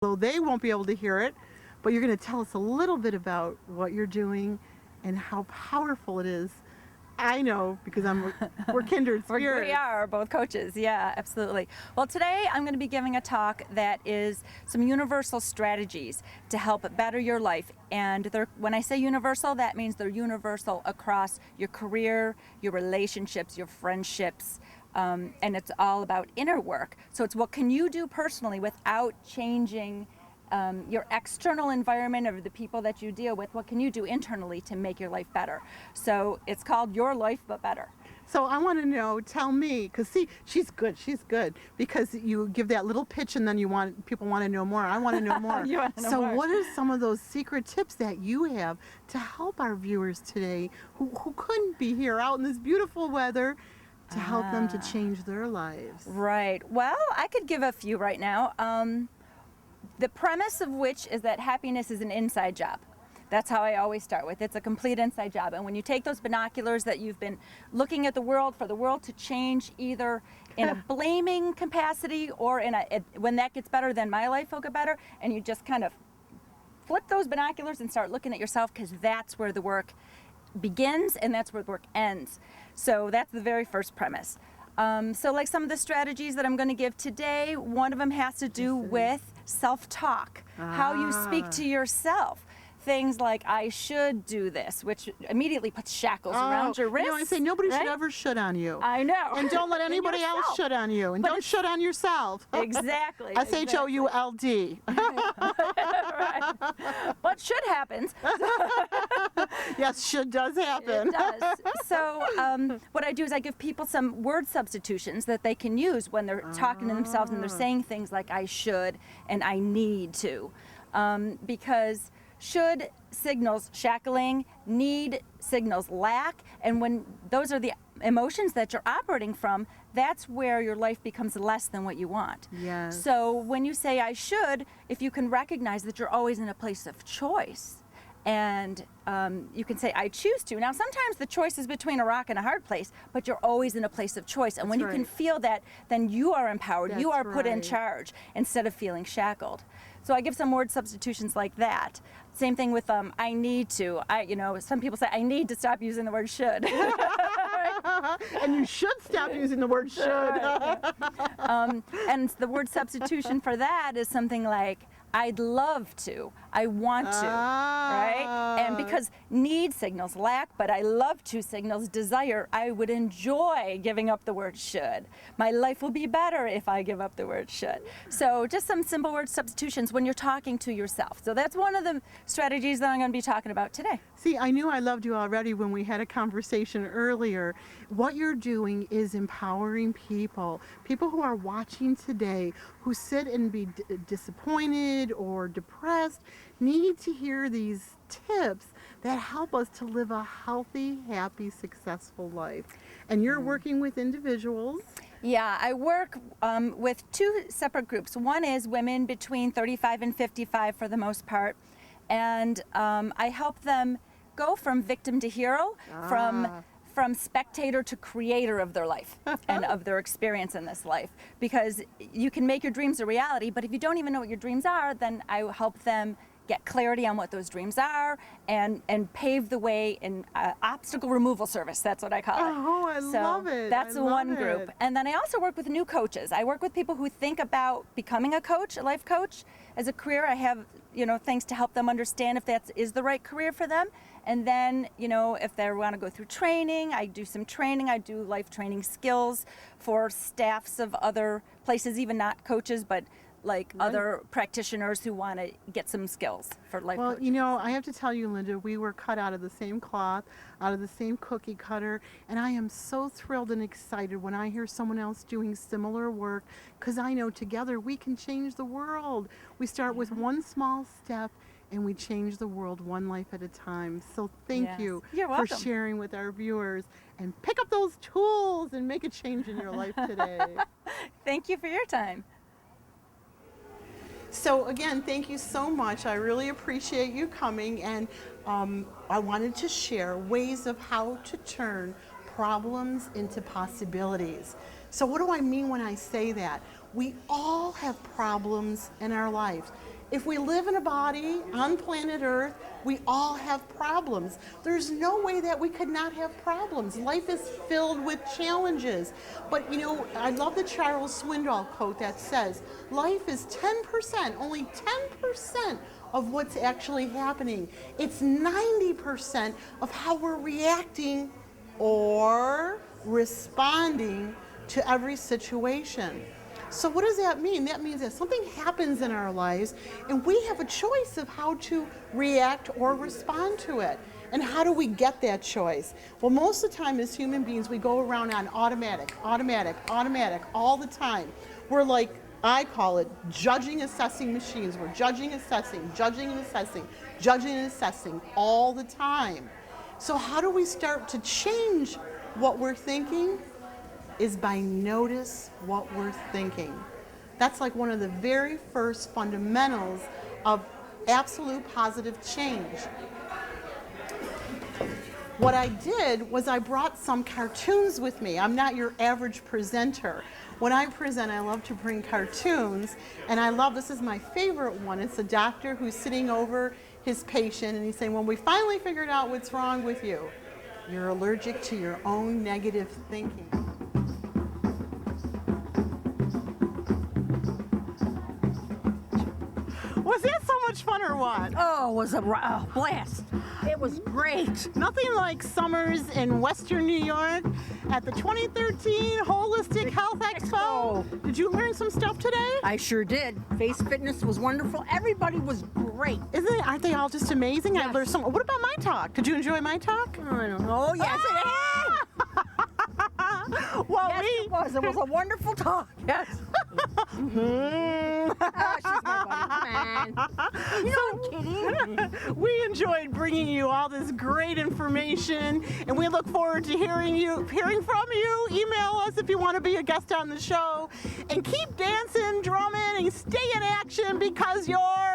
So they won't be able to hear it, but you're going to tell us a little bit about what you're doing and how powerful it is. I know because we're kindred spirits. We are both coaches, yeah, absolutely. Well, today I'm going to be giving a talk that is some universal strategies to help better your life. And when I say universal, that means they're universal across your career, your relationships, your friendships, and it's all about inner work. So it's what can you do personally without changing your external environment or the people that you deal with. What can you do internally to make your life better? So it's called Your Life But Better. So I want to know, tell me, because see, she's good, because you give that little pitch and then people want to know more. I want to know more. You want to know so more. What are some of those secret tips that you have to help our viewers today who couldn't be here out in this beautiful weather to help them to change their lives? Right. Well, I could give a few right now. The premise of which is that happiness is an inside job. That's how I always start with. It's a complete inside job. And when you take those binoculars that you've been looking at the world for the world to change, either in a blaming capacity or when that gets better, then my life will get better, and you just kind of flip those binoculars and start looking at yourself, because that's where the work begins and that's where the work ends. So that's the very first premise. So like some of the strategies that I'm going to give today, one of them has to do with self-talk, how you speak to yourself. Things like, I should do this, which immediately puts shackles around your wrists. I say nobody right? should ever should on you. I know. And don't let anybody else should on you. And don't should on yourself. Exactly. SHOULD. Right. But should happens. Yes, should does happen. It does. So what I do is I give people some word substitutions that they can use when they're talking to themselves and they're saying things like I should and I need to. Because should signals shackling, need signals lack, and when those are the emotions that you're operating from, that's where your life becomes less than what you want. Yes. So when you say I should, if you can recognize that you're always in a place of choice, and you can say I choose to. Now sometimes the choice is between a rock and a hard place, but you're always in a place of choice, and when you can feel that, then you are empowered, you are put in charge instead of feeling shackled. So I give some word substitutions like that. Same thing with I need to. Some people say I need to stop using the word should. And you should stop using the word should. And the word substitution for that is something like I'd love to, I want to, right? And because need signals lack, but I love to signals desire, I would enjoy giving up the word should. My life will be better if I give up the word should. So just some simple word substitutions when you're talking to yourself. So that's one of the strategies that I'm going to be talking about today. See, I knew I loved you already when we had a conversation earlier. What you're doing is empowering people who are watching today, who sit and be disappointed or depressed, need to hear these tips that help us to live a healthy, happy, successful life. And you're working with individuals. Yeah, I work with two separate groups. One is women between 35 and 55 for the most part, and I help them go from victim to hero, from spectator to creator of their life and of their experience in this life. Because you can make your dreams a reality, but if you don't even know what your dreams are, then I help them get clarity on what those dreams are and pave the way in obstacle removal service. That's what I call it. Oh, I love it. That's one group. And then I also work with new coaches. I work with people who think about becoming a coach, a life coach, as a career. I have, things to help them understand if that is the right career for them. And then, if they want to go through training, I do some training. I do life training skills for staffs of other places, even not coaches, but like other practitioners who want to get some skills for life coaching. Well, I have to tell you, Linda, we were cut out of the same cloth, out of the same cookie cutter, and I am so thrilled and excited when I hear someone else doing similar work, because I know together we can change the world. We start with one small step, and we change the world one life at a time. So thank you for sharing with our viewers, and pick up those tools and make a change in your life today. Thank you for your time. So again, thank you so much. I really appreciate you coming, and I wanted to share ways of how to turn problems into possibilities. So what do I mean when I say that? We all have problems in our lives. If we live in a body on planet Earth, we all have problems. There's no way that we could not have problems. Life is filled with challenges. But you know, I love the Charles Swindoll quote that says, life is 10%, only 10% of what's actually happening. It's 90% of how we're reacting or responding to every situation. So what does that mean? That means that something happens in our lives and we have a choice of how to react or respond to it. And how do we get that choice? Well, most of the time as human beings, we go around on automatic all the time. We're like, I call it judging, assessing machines. We're judging, assessing all the time. So how do we start to change what we're thinking? Is by notice what we're thinking. That's like one of the very first fundamentals of absolute positive change. What I did was I brought some cartoons with me. I'm not your average presenter. When I present, I love to bring cartoons, and I love, this is my favorite one. It's a doctor who's sitting over his patient, and he's saying, well, we finally figured out what's wrong with you. You're allergic to your own negative thinking. Was that so much fun or what? Oh, it was a blast. It was great. Nothing like summers in Western New York at the 2013 Holistic Health Expo. Did you learn some stuff today? I sure did. Face fitness was wonderful. Everybody was great. Aren't they all just amazing? Yes. I learned some. What about my talk? Did you enjoy my talk? I don't know. Yes, Well, yes, it was. It was a wonderful talk. Yes. Oh, she's my buddy. Come on. You know I'm kidding. We enjoyed bringing you all this great information, and we look forward to hearing from you. Email us if you want to be a guest on the show, and keep dancing, drumming, and stay in action because you're